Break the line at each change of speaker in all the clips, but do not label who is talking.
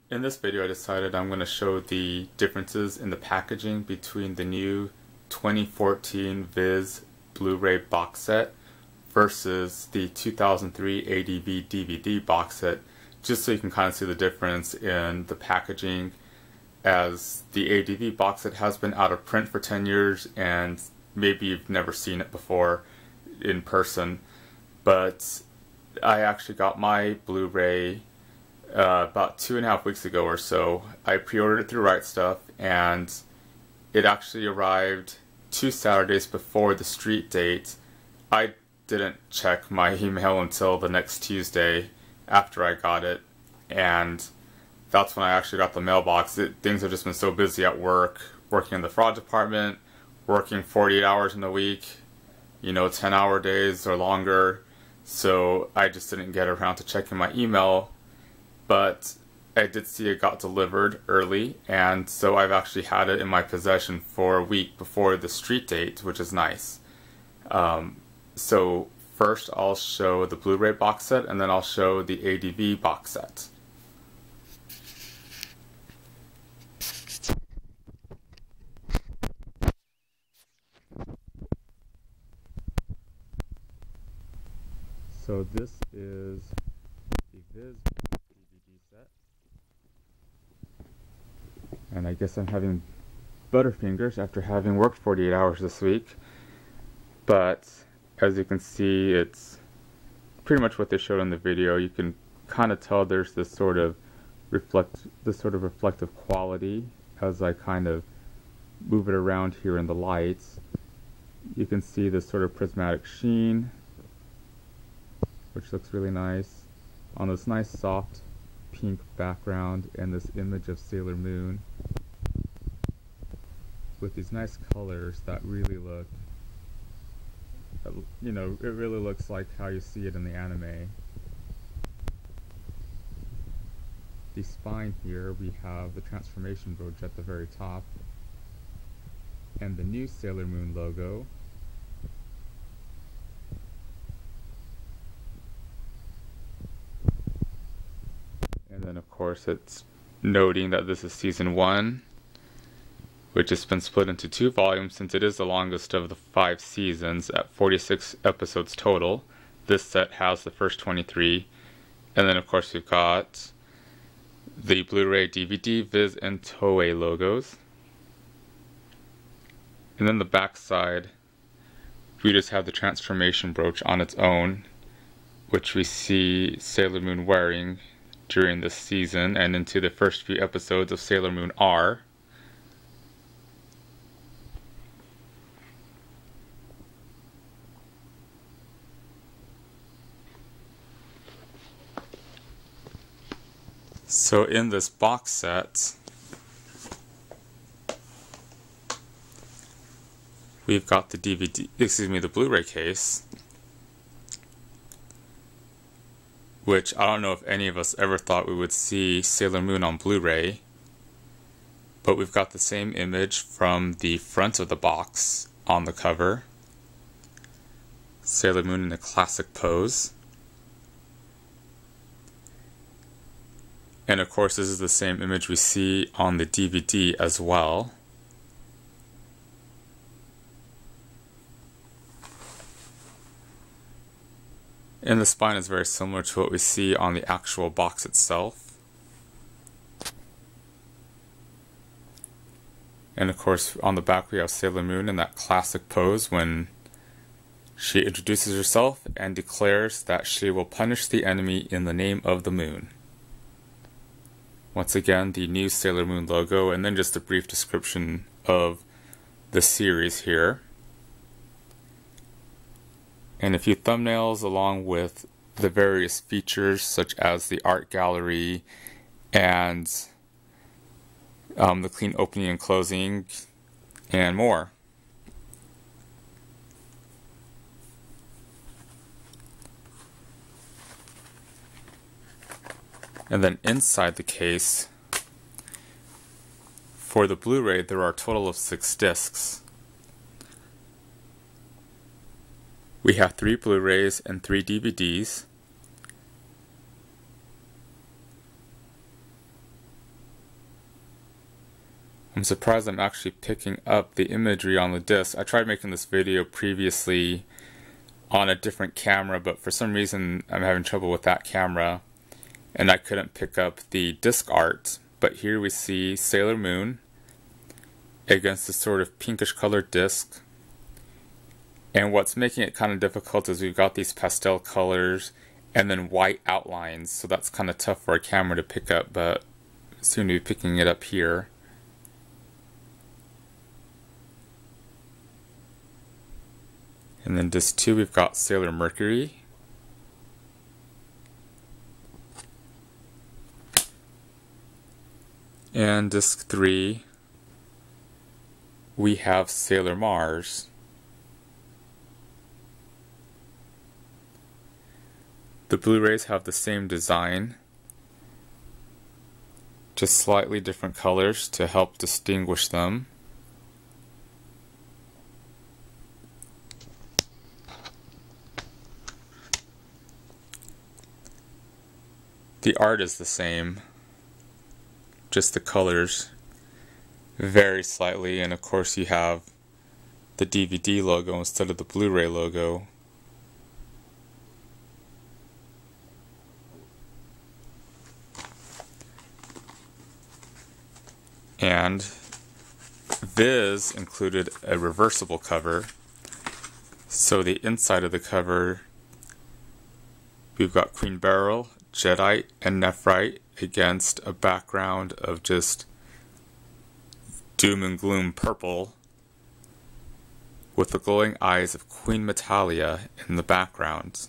In this video I decided I'm going to show the differences in the packaging between the new 2014 Viz Blu-ray box set versus the 2003 ADV DVD box set, just so you can kind of see the difference in the packaging, as the ADV box set has been out of print for 10 years and maybe you've never seen it before in person, but I actually got my Blu-ray about 2.5 weeks ago or so. I pre-ordered it through Right Stuff, and it actually arrived 2 Saturdays before the street date. I didn't check my email until the next Tuesday after I got it, and that's when I actually got the mailbox. Things have just been so busy at work, working in the fraud department, working 48 hours in a week, 10-hour days or longer, so I just didn't get around to checking my email. But I did see it got delivered early, and so I've actually had it in my possession for a week before the street date, which is nice. So first I'll show the Blu-ray box set, and then I'll show the ADV box set. So this is the Viz DVD set, and I guess I'm having butterfingers after having worked 48 hours this week, but as you can see, it's pretty much what they showed in the video. You can kind of tell there's this sort of reflective quality as I kind of move it around here in the lights. You can see this sort of prismatic sheen, which looks really nice, on this nice soft pink background, and this image of Sailor Moon with these nice colors that really look, it really looks like how you see it in the anime. The spine here, we have the transformation brooch at the very top, and the new Sailor Moon logo. And then of course it's noting that this is season 1, which has been split into 2 volumes since it is the longest of the 5 seasons at 46 episodes total. This set has the first 23, and then of course we've got the Blu-ray, DVD, Viz, and Toei logos. And then the back side, we just have the transformation brooch on its own, which we see Sailor Moon wearing during this season and into the first few episodes of Sailor Moon R. So in this box set, we've got the the Blu-ray case, which I don't know if any of us ever thought we would see Sailor Moon on Blu-ray, but we've got the same image from the front of the box on the cover. Sailor Moon in a classic pose. And of course this is the same image we see on the DVD as well. And the spine is very similar to what we see on the actual box itself. And of course on the back we have Sailor Moon in that classic pose when she introduces herself and declares that she will punish the enemy in the name of the moon. Once again, the new Sailor Moon logo, and then just a brief description of the series here. And a few thumbnails along with the various features such as the art gallery and the clean opening and closing and more. And then inside the case, for the Blu-ray, there are a total of 6 discs. We have 3 Blu-rays and 3 DVDs. I'm surprised I'm actually picking up the imagery on the disc. I tried making this video previously on a different camera, but for some reason I'm having trouble with that camera and I couldn't pick up the disc art. But here we see Sailor Moon against this sort of pinkish colored disc. And what's making it kind of difficult is we've got these pastel colors and then white outlines, so that's kind of tough for a camera to pick up, but soon to be picking it up here. And then disc 2 we've got Sailor Mercury. And disc 3 we have Sailor Mars. The Blu-rays have the same design, just slightly different colors to help distinguish them. The art is the same, just the colors vary slightly, and of course you have the DVD logo instead of the Blu-ray logo. And Viz included a reversible cover, so the inside of the cover we've got Queen Beryl, Jadeite, and Nephrite against a background of just doom and gloom purple with the glowing eyes of Queen Metalia in the background.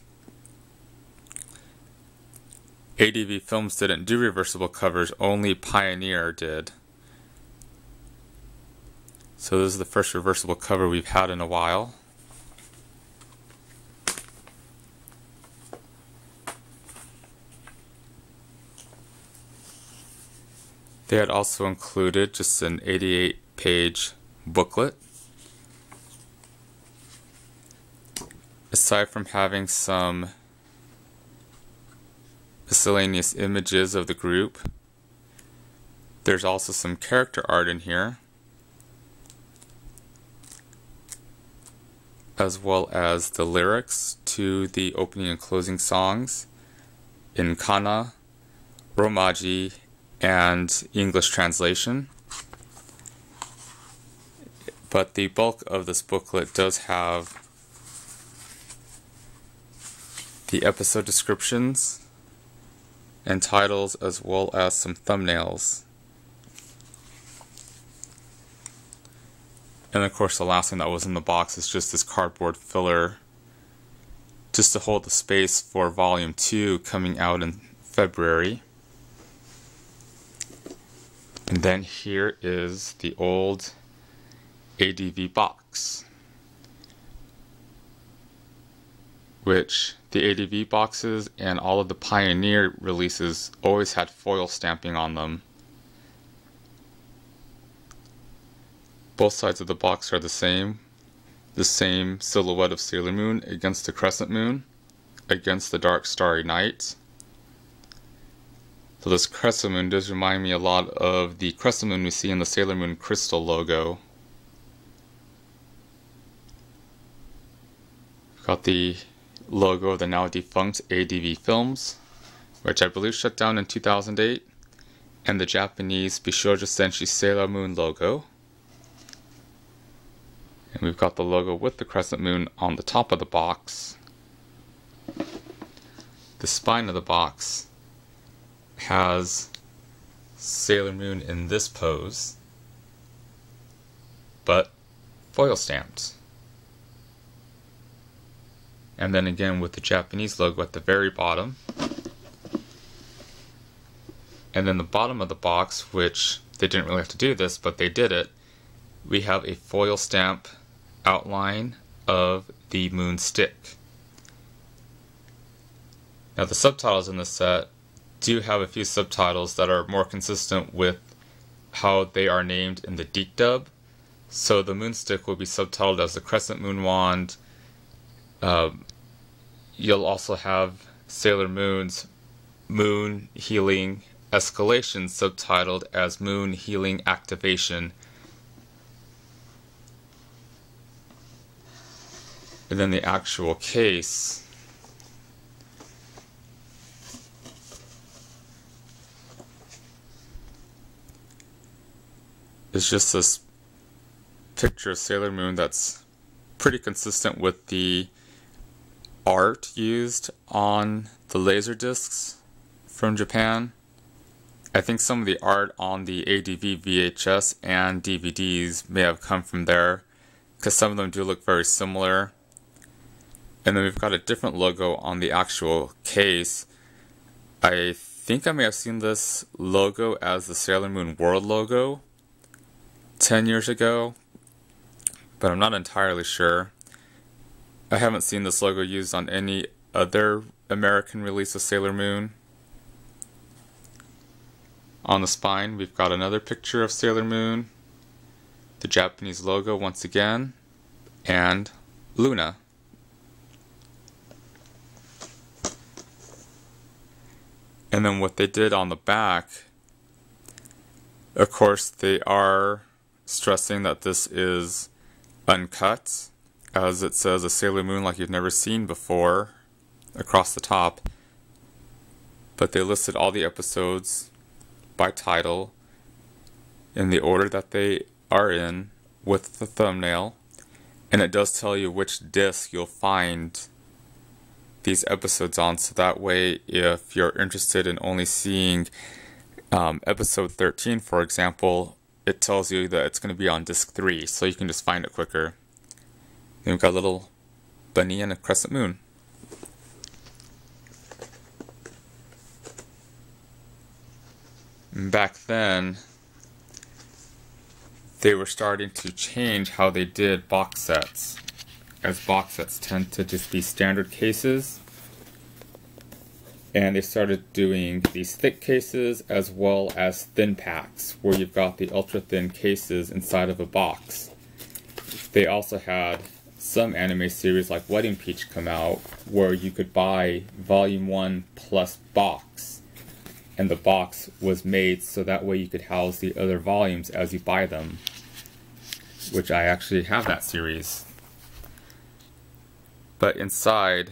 ADV Films didn't do reversible covers, only Pioneer did. So this is the first reversible cover we've had in a while. They had also included just an 88-page booklet. Aside from having some miscellaneous images of the group, there's also some character art in here, as well as the lyrics to the opening and closing songs in Kana, Romaji, and English translation. But the bulk of this booklet does have the episode descriptions and titles, as well as some thumbnails. And of course the last thing that was in the box is just this cardboard filler, just to hold the space for volume 2 coming out in February. And then here is the old ADV box, which the ADV boxes and all of the Pioneer releases always had foil stamping on them. Both sides of the box are the same silhouette of Sailor Moon against the crescent moon, against the dark starry night. So this crescent moon does remind me a lot of the crescent moon we see in the Sailor Moon Crystal logo. We've got the logo of the now defunct ADV Films, which I believe shut down in 2008, and the Japanese Bishoujo Senshi Sailor Moon logo. And we've got the logo with the crescent moon on the top of the box. The spine of the box has Sailor Moon in this pose, but foil stamped. And then again with the Japanese logo at the very bottom. And then the bottom of the box, which they didn't really have to do this, but they did it, we have a foil stamp outline of the moon stick. Now the subtitles in this set do have a few subtitles that are more consistent with how they are named in the Deke dub. So the moonstick will be subtitled as the Crescent Moon Wand. You'll also have Sailor Moon's Moon Healing Escalation, subtitled as Moon Healing Activation. And then the actual case is just this picture of Sailor Moon that's pretty consistent with the art used on the laser discs from Japan. I think some of the art on the ADV VHS and DVDs may have come from there, because some of them do look very similar. And then we've got a different logo on the actual case. I think I may have seen this logo as the Sailor Moon World logo 10 years ago, but I'm not entirely sure. I haven't seen this logo used on any other American release of Sailor Moon. On the spine, we've got another picture of Sailor Moon, the Japanese logo once again, and Luna. And then what they did on the back, of course, they are stressing that this is uncut, as it says a Sailor Moon like you've never seen before across the top. But they listed all the episodes by title in the order that they are in with the thumbnail, and it does tell you which disc you'll find these episodes on, so that way if you're interested in only seeing episode 13, for example, it tells you that it's going to be on disc 3, so you can just find it quicker. Then we've got a little bunny and a crescent moon. Back then, they were starting to change how they did box sets, as box sets tend to just be standard cases. And they started doing these thick cases as well as thin packs, where you've got the ultra thin cases inside of a box. They also had some anime series like Wedding Peach come out, where you could buy Volume 1 plus box, and the box was made so that way you could house the other volumes as you buy them, which I actually have that series. But inside,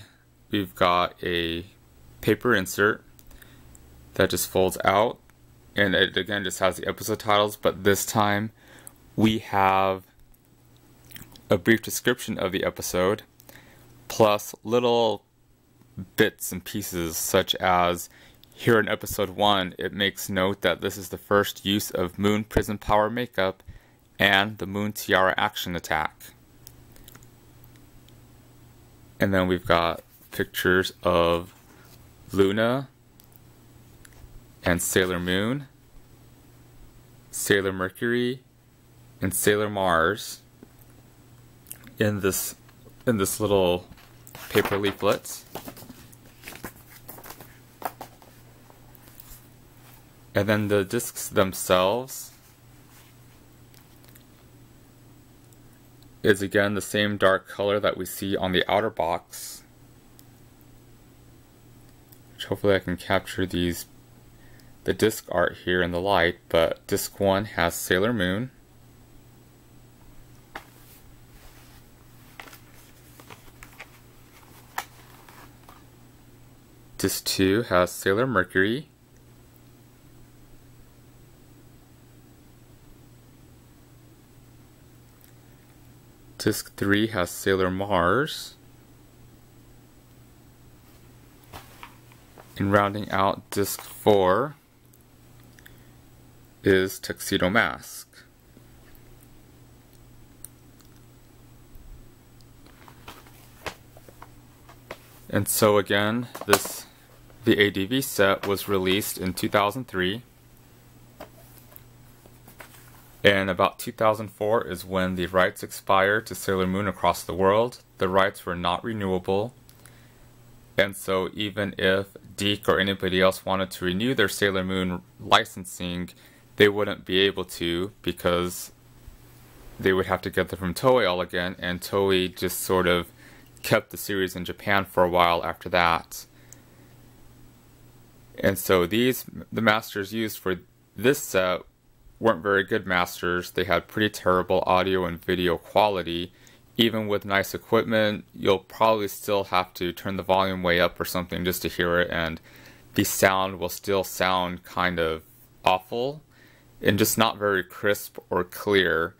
we've got a paper insert that just folds out, and it again just has the episode titles, but this time we have a brief description of the episode, plus little bits and pieces, such as here in episode 1, it makes note that this is the first use of Moon Prism Power makeup and the Moon Tiara action attack. And then we've got pictures of Luna and Sailor Moon, Sailor Mercury, and Sailor Mars in this little paper leaflet. And then the discs themselves is again the same dark color that we see on the outer box, which hopefully I can capture the disc art here in the light. But disc 1 has Sailor Moon, disc 2 has Sailor Mercury, disc 3 has Sailor Mars, and rounding out disc 4 is Tuxedo Mask. And so again, the ADV set was released in 2003. And about 2004 is when the rights expired to Sailor Moon across the world. The rights were not renewable. And so even if DiC or anybody else wanted to renew their Sailor Moon licensing, they wouldn't be able to, because they would have to get them from Toei all again, and Toei just sort of kept the series in Japan for a while after that. And so the masters used for this set weren't very good masters. They had pretty terrible audio and video quality. Even with nice equipment, you'll probably still have to turn the volume way up or something just to hear it, and the sound will still sound kind of awful and just not very crisp or clear.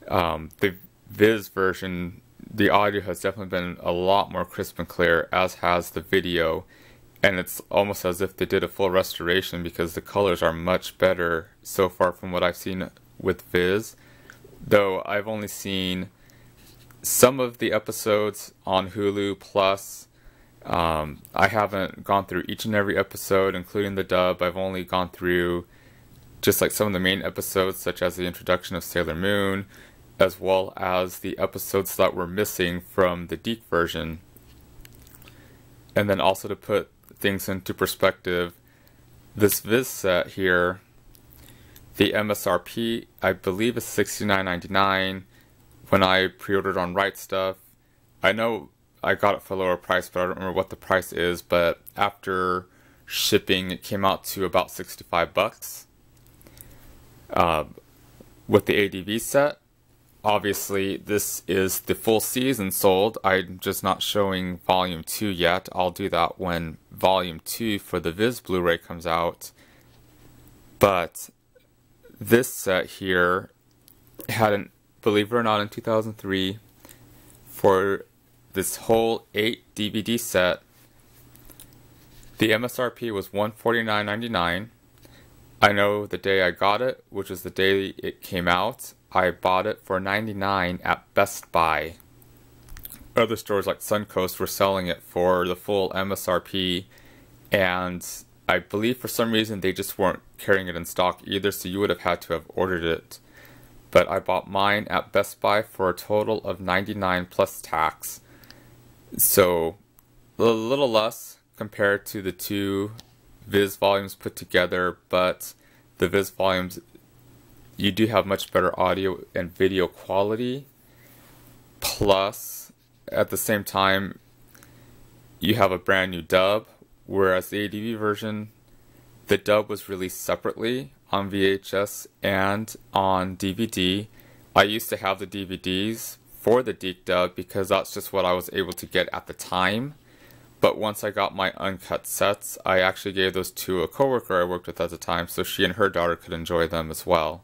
The Viz version, the audio has definitely been a lot more crisp and clear, as has the video, and it's almost as if they did a full restoration because the colors are much better so far from what I've seen with Viz. Though I've only seen some of the episodes on Hulu Plus. I haven't gone through each and every episode, including the dub. I've only gone through just like some of the main episodes, such as the introduction of Sailor Moon, as well as the episodes that were missing from the Deke version. And then also to put things into perspective, this Viz set here, the MSRP, I believe is $69.99. When I pre-ordered on Right Stuff, I know I got it for a lower price, but I don't remember what the price is, but after shipping it came out to about $65. With the ADV set, obviously this is the full season sold. I'm just not showing Volume 2 yet. I'll do that when Volume 2 for the Viz Blu-ray comes out. But this set here had an, believe it or not, in 2003, for this whole 8 DVD set, the MSRP was $149.99. I know the day I got it, which is the day it came out, I bought it for $99 at Best Buy. Other stores like Suncoast were selling it for the full MSRP, and I believe for some reason they just weren't carrying it in stock either, so you would have had to have ordered it. But I bought mine at Best Buy for a total of $99 plus tax. So a little less compared to the two Viz volumes put together, but the Viz volumes, you do have much better audio and video quality. Plus, at the same time, you have a brand new dub, whereas the ADV version, the dub was released separately on VHS and on DVD. I used to have the DVDs for the Deke dub because that's just what I was able to get at the time. But once I got my uncut sets, I actually gave those to a coworker I worked with at the time so she and her daughter could enjoy them as well.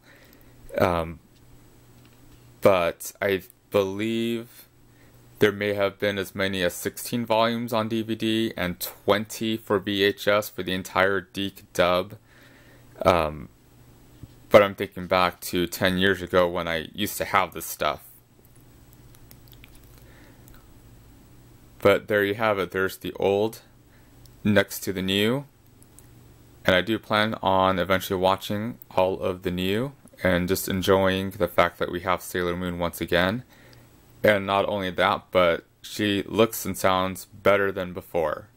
But I believe there may have been as many as 16 volumes on DVD and 20 for VHS for the entire Deke dub. But I'm thinking back to 10 years ago when I used to have this stuff. But there you have it. There's the old next to the new. And I do plan on eventually watching all of the new and just enjoying the fact that we have Sailor Moon once again. And not only that, but she looks and sounds better than before.